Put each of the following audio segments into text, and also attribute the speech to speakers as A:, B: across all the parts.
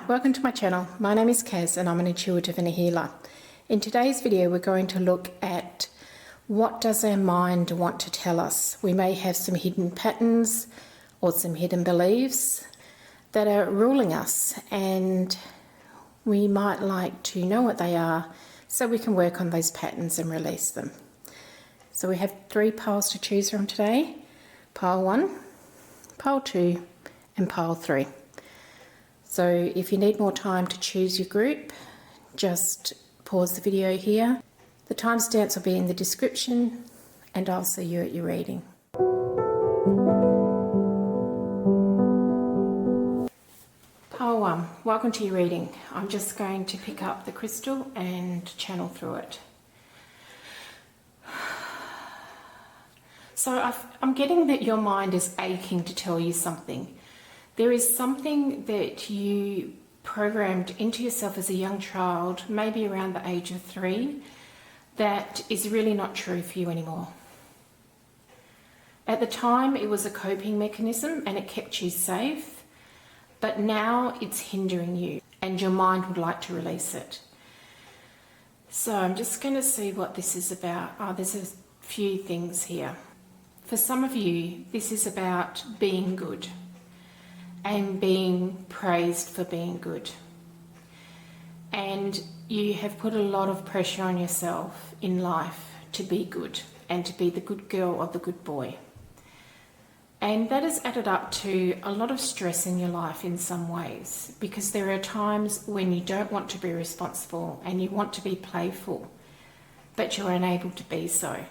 A: welcome to my channel. My name is Kaz and I'm an intuitive and a healer. In today's video we're going to look at what does our mind want to tell us. We may have some hidden patterns or some hidden beliefs that are ruling us, and we might like to know what they are so we can work on those patterns and release them. So we have 3 piles to choose from today: pile 1, pile 2 and pile 3. So if you need more time to choose your group, just pause the video here. The timestamps will be in the description and I'll see you at your reading. Pile 1, welcome to your reading. I'm just going to pick up the crystal and channel through it. So I'm getting that your mind is aching to tell you something. There is something that you programmed into yourself as a young child, maybe around the age of 3, that is really not true for you anymore. At the time it was a coping mechanism and it kept you safe, but now it's hindering you and your mind would like to release it. So I'm just going to see what this is about. There's a few things here. For some of you, this is about being good and being praised for being good. And you have put a lot of pressure on yourself in life to be good and to be the good girl or the good boy. And that has added up to a lot of stress in your life in some ways, because there are times when you don't want to be responsible and you want to be playful, but you're unable to be so.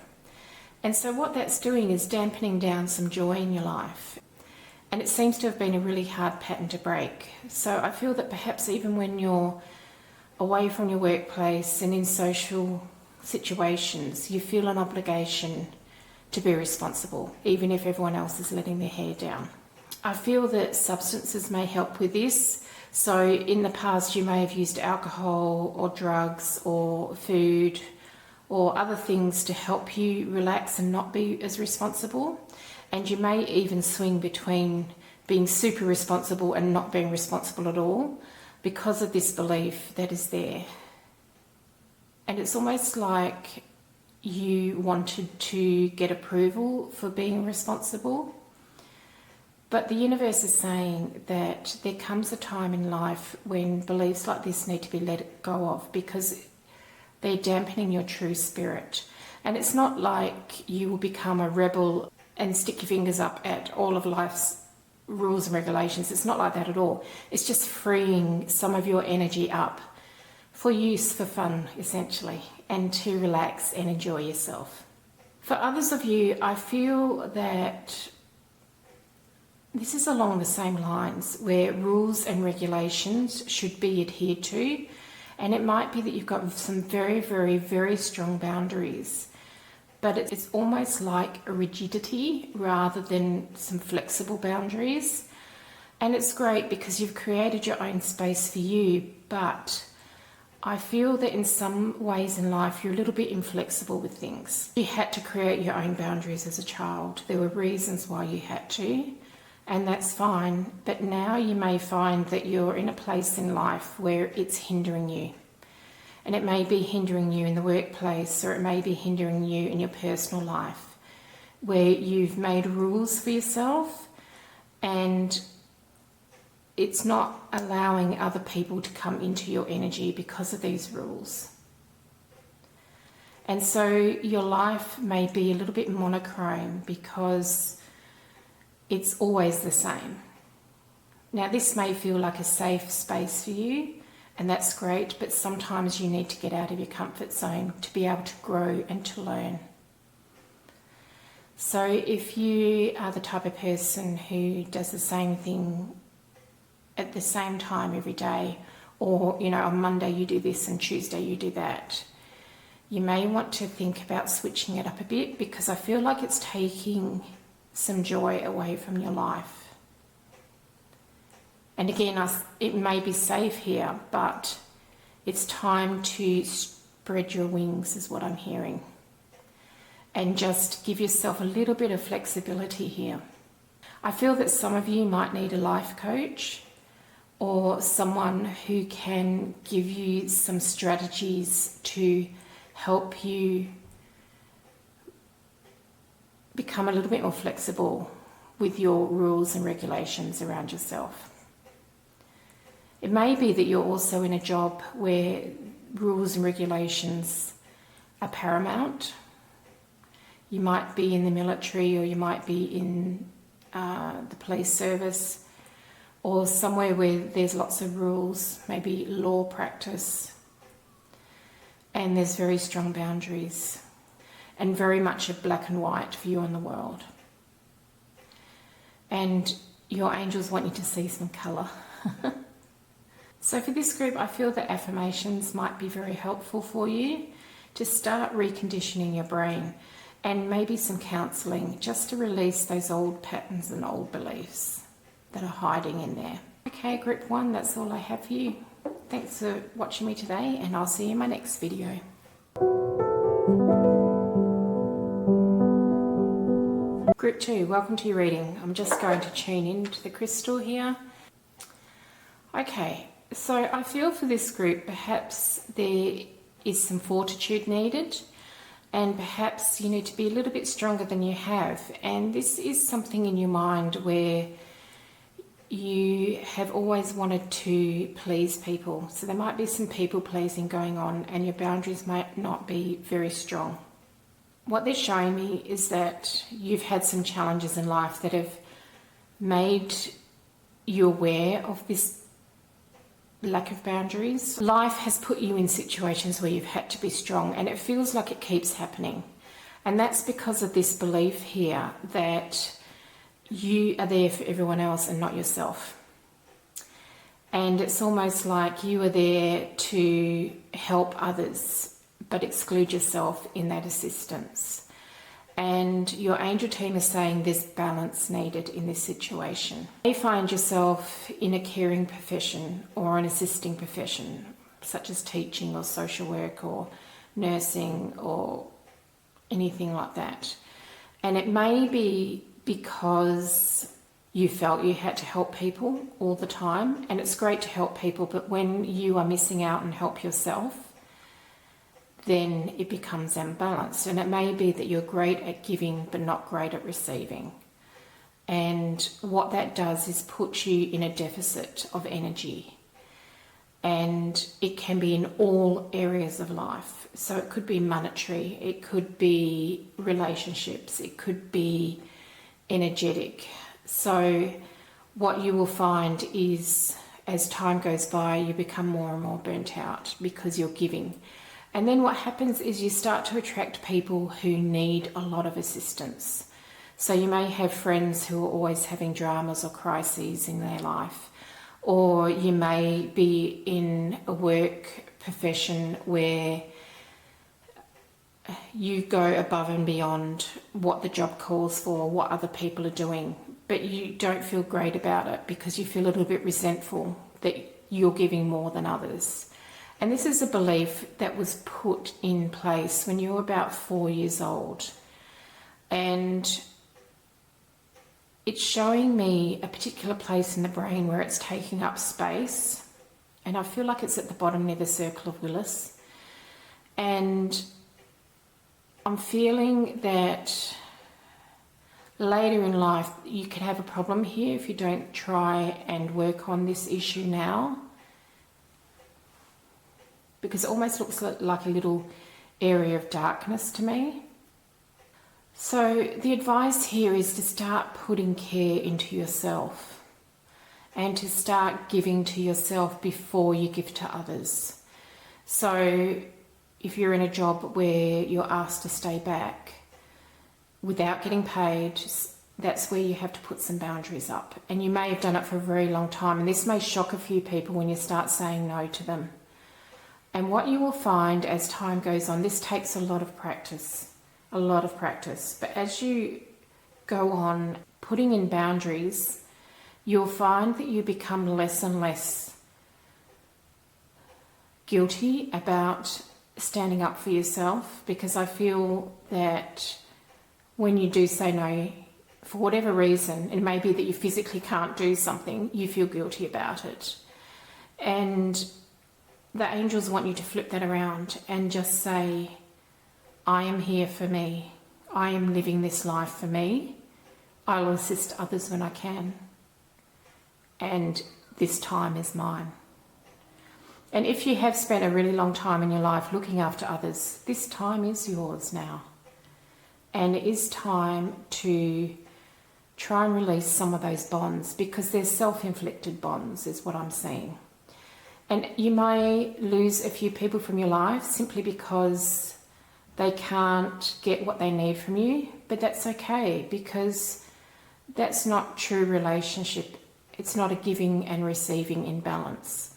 A: And so what that's doing is dampening down some joy in your life. And it seems to have been a really hard pattern to break. So I feel that perhaps even when you're away from your workplace and in social situations, you feel an obligation to be responsible, even if everyone else is letting their hair down. I feel that substances may help with this. So in the past you may have used alcohol or drugs or food or other things to help you relax and not be as responsible. And you may even swing between being super responsible and not being responsible at all because of this belief that is there. And it's almost like you wanted to get approval for being responsible. But the universe is saying that there comes a time in life when beliefs like this need to be let go of, because they're dampening your true spirit. And it's not like you will become a rebel and stick your fingers up at all of life's rules and regulations. It's not like that at all. It's just freeing some of your energy up for use, for fun, essentially, and to relax and enjoy yourself. For others of you, I feel that this is along the same lines, where rules and regulations should be adhered to, and it might be that you've got some very, very, very strong boundaries. But it's almost like a rigidity rather than some flexible boundaries. And it's great because you've created your own space for you, but I feel that in some ways in life you're a little bit inflexible with things. You had to create your own boundaries as a child. There were reasons why you had to, and that's fine. But now you may find that you're in a place in life where it's hindering you. And it may be hindering you in the workplace, or it may be hindering you in your personal life, where you've made rules for yourself and it's not allowing other people to come into your energy because of these rules. And so your life may be a little bit monochrome because it's always the same. Now this may feel like a safe space for you, and that's great, but sometimes you need to get out of your comfort zone to be able to grow and to learn. So if you are the type of person who does the same thing at the same time every day, or on Monday you do this and Tuesday you do that, you may want to think about switching it up a bit, because I feel like it's taking some joy away from your life. And again, it may be safe here, but it's time to spread your wings is what I'm hearing. And just give yourself a little bit of flexibility here. I feel that some of you might need a life coach, or someone who can give you some strategies to help you become a little bit more flexible with your rules and regulations around yourself. It may be that you're also in a job where rules and regulations are paramount. You might be in the military, or you might be in the police service, or somewhere where there's lots of rules, maybe law practice, and there's very strong boundaries and very much a black and white view on the world. And your angels want you to see some colour. So for this group, I feel that affirmations might be very helpful for you to start reconditioning your brain, and maybe some counselling just to release those old patterns and old beliefs that are hiding in there. Okay, group 1, that's all I have for you. Thanks for watching me today, and I'll see you in my next video. Group 2, welcome to your reading. I'm just going to tune into the crystal here. Okay, so I feel for this group perhaps there is some fortitude needed, and perhaps you need to be a little bit stronger than you have. And this is something in your mind where you have always wanted to please people. So there might be some people pleasing going on, and your boundaries might not be very strong. What they're showing me is that you've had some challenges in life that have made you aware of this lack of boundaries. Life has put you in situations where you've had to be strong, and it feels like it keeps happening. And that's because of this belief here that you are there for everyone else and not yourself. And it's almost like you are there to help others but exclude yourself in that assistance. And your angel team is saying there's balance needed in this situation. You may find yourself in a caring profession or an assisting profession, such as teaching or social work or nursing or anything like that. And it may be because you felt you had to help people all the time, and it's great to help people, but when you are missing out and help yourself, then it becomes unbalanced. And it may be that you're great at giving but not great at receiving. And what that does is put you in a deficit of energy. And it can be in all areas of life. So it could be monetary, it could be relationships, it could be energetic. So what you will find is, as time goes by, you become more and more burnt out because you're giving. And then what happens is you start to attract people who need a lot of assistance. So you may have friends who are always having dramas or crises in their life, or you may be in a work profession where you go above and beyond what the job calls for, what other people are doing, but you don't feel great about it because you feel a little bit resentful that you're giving more than others. And this is a belief that was put in place when you were about 4 years old. And it's showing me a particular place in the brain where it's taking up space. And I feel like it's at the bottom near the circle of Willis. And I'm feeling that later in life you could have a problem here if you don't try and work on this issue now. Because it almost looks like a little area of darkness to me. So the advice here is to start putting care into yourself and to start giving to yourself before you give to others. So if you're in a job where you're asked to stay back without getting paid, that's where you have to put some boundaries up. And you may have done it for a very long time, and this may shock a few people when you start saying no to them. And what you will find as time goes on, this takes a lot of practice, but as you go on putting in boundaries, you'll find that you become less and less guilty about standing up for yourself, because I feel that when you do say no, for whatever reason, it may be that you physically can't do something, you feel guilty about it. And the angels want you to flip that around and just say, I am here for me. I am living this life for me. I will assist others when I can. And this time is mine. And if you have spent a really long time in your life looking after others, this time is yours now. And it is time to try and release some of those bonds, because they're self-inflicted bonds, is what I'm seeing. And you may lose a few people from your life simply because they can't get what they need from you, but that's okay, because that's not true relationship. It's not a giving and receiving imbalance.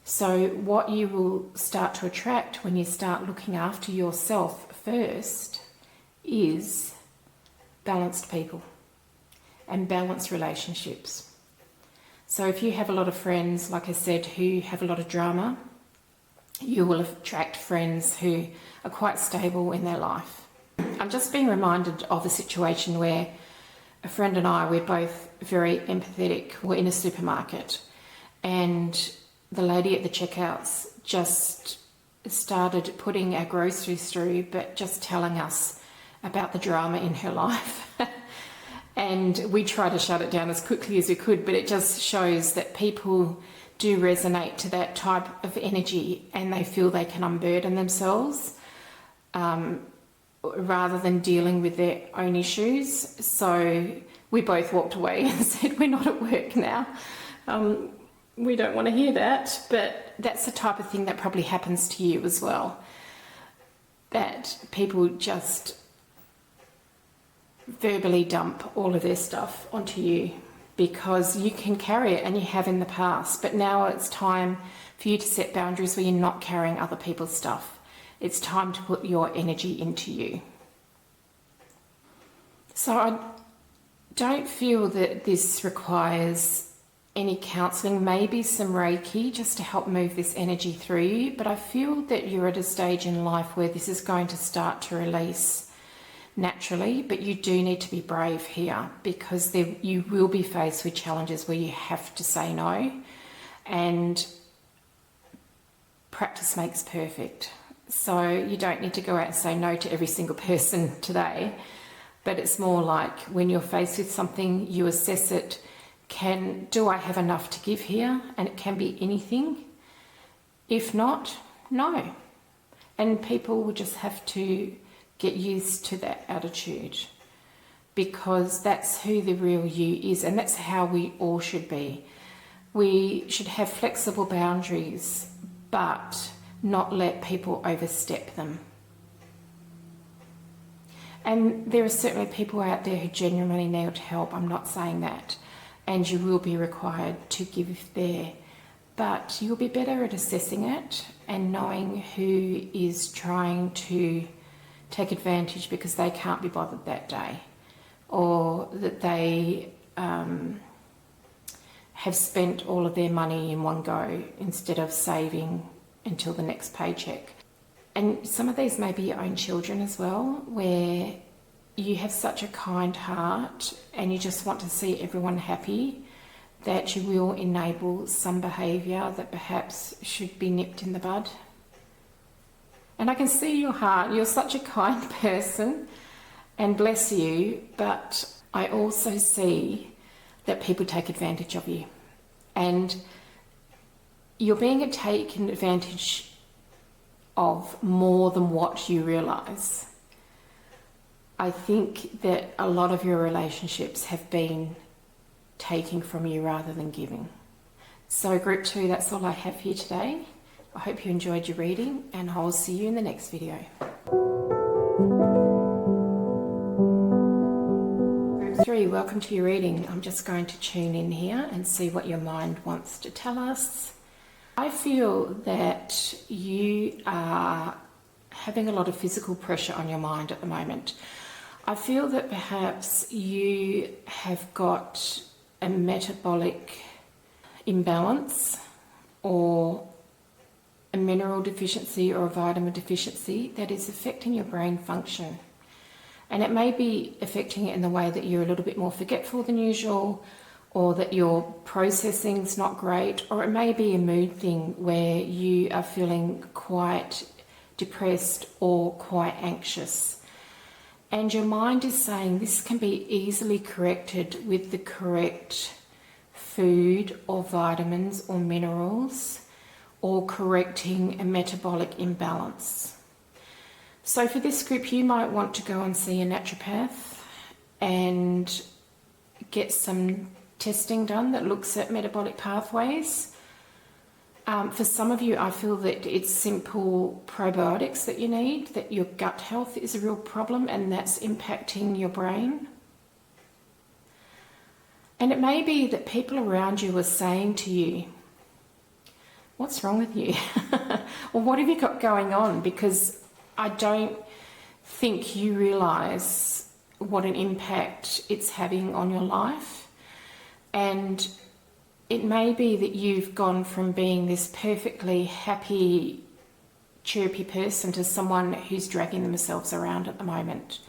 A: So what you will start to attract when you start looking after yourself first is balanced people and balanced relationships. So if you have a lot of friends, like I said, who have a lot of drama, you will attract friends who are quite stable in their life. I'm just being reminded of a situation where a friend and I, we're both very empathetic. We're in a supermarket, and the lady at the checkouts just started putting our groceries through, but just telling us about the drama in her life. And we tried to shut it down as quickly as we could, but it just shows that people do resonate to that type of energy, and they feel they can unburden themselves rather than dealing with their own issues. So we both walked away and said, we're not at work now. We don't want to hear that, but that's the type of thing that probably happens to you as well. That people just verbally dump all of their stuff onto you because you can carry it, and you have in the past. But now it's time for you to set boundaries where you're not carrying other people's stuff. It's time to put your energy into you. So I don't feel that this requires any counselling, maybe some Reiki just to help move this energy through you. But I feel that you're at a stage in life where this is going to start to release naturally, but you do need to be brave here, because you will be faced with challenges where you have to say no, and practice makes perfect. So you don't need to go out and say no to every single person today, but it's more like when you're faced with something, you assess it. Do I have enough to give here? And it can be anything. If not, no. And people will just have to get used to that attitude, because that's who the real you is, and that's how we all should be. We should have flexible boundaries, but not let people overstep them. And there are certainly people out there who genuinely need help. I'm not saying that. And you will be required to give there. But you'll be better at assessing it and knowing who is trying to take advantage because they can't be bothered that day, or that they have spent all of their money in one go instead of saving until the next paycheck. And some of these may be your own children as well, where you have such a kind heart and you just want to see everyone happy, that you will enable some behaviour that perhaps should be nipped in the bud. And I can see your heart. You're such a kind person, and bless you, but I also see that people take advantage of you. And you're being taken advantage of more than what you realise. I think that a lot of your relationships have been taking from you rather than giving. So group 2, that's all I have for you today. I hope you enjoyed your reading, and I'll see you in the next video. Group 3, welcome to your reading. I'm just going to tune in here and see what your mind wants to tell us. I feel that you are having a lot of physical pressure on your mind at the moment. I feel that perhaps you have got a metabolic imbalance, or a mineral deficiency or a vitamin deficiency that is affecting your brain function. And it may be affecting it in the way that you're a little bit more forgetful than usual, or that your processing's not great, or it may be a mood thing where you are feeling quite depressed or quite anxious. And your mind is saying this can be easily corrected with the correct food or vitamins or minerals, or correcting a metabolic imbalance. So for this group, you might want to go and see a naturopath and get some testing done that looks at metabolic pathways. For some of you, I feel that it's simple probiotics that you need, that your gut health is a real problem and that's impacting your brain. And it may be that people around you are saying to you, what's wrong with you? Or what have you got going on? Because I don't think you realise what an impact it's having on your life. And it may be that you've gone from being this perfectly happy, chirpy person to someone who's dragging themselves around at the moment.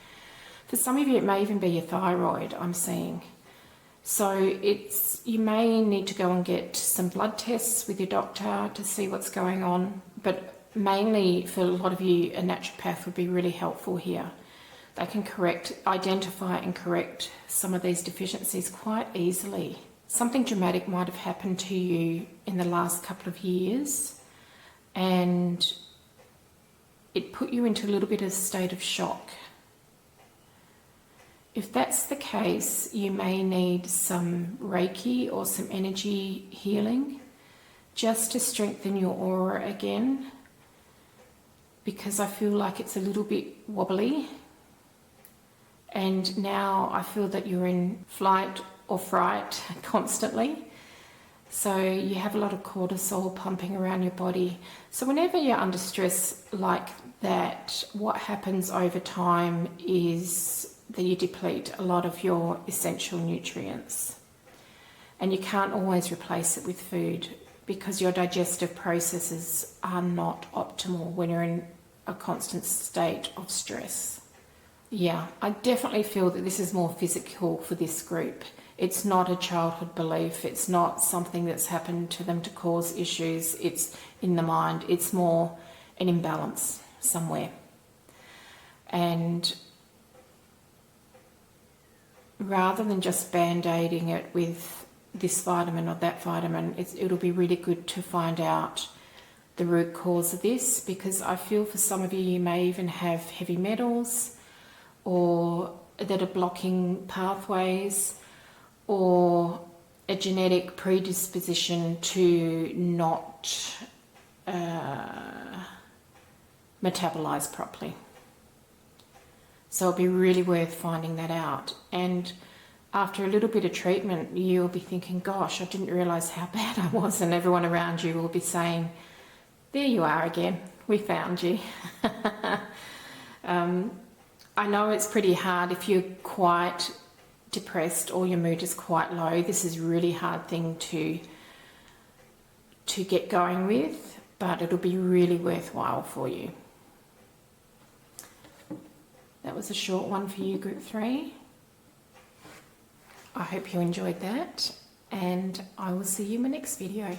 A: For some of you, it may even be your thyroid, I'm seeing. So you may need to go and get some blood tests with your doctor to see what's going on. But mainly for a lot of you, a naturopath would be really helpful here. They can identify and correct some of these deficiencies quite easily. Something dramatic might have happened to you in the last couple of years and it put you into a little bit of a state of shock. If that's the case, you may need some Reiki or some energy healing just to strengthen your aura again, because I feel like it's a little bit wobbly. And now I feel that you're in flight or fright constantly. So you have a lot of cortisol pumping around your body. So whenever you're under stress like that, what happens over time is that you deplete a lot of your essential nutrients. And you can't always replace it with food because your digestive processes are not optimal when you're in a constant state of stress. Yeah, I definitely feel that this is more physical for this group. It's not a childhood belief. It's not something that's happened to them to cause issues. It's in the mind. It's more an imbalance somewhere. And rather than just band-aiding it with this vitamin or that vitamin, it'll be really good to find out the root cause of this, because I feel for some of you, you may even have heavy metals or that are blocking pathways, or a genetic predisposition to not metabolize properly. So it'll be really worth finding that out. And after a little bit of treatment, you'll be thinking, gosh, I didn't realize how bad I was. And everyone around you will be saying, there you are again, we found you. I know it's pretty hard if you're quite depressed or your mood is quite low. This is a really hard thing to get going with, but it'll be really worthwhile for you. That was a short one for you, Group 3. I hope you enjoyed that, and I will see you in my next video.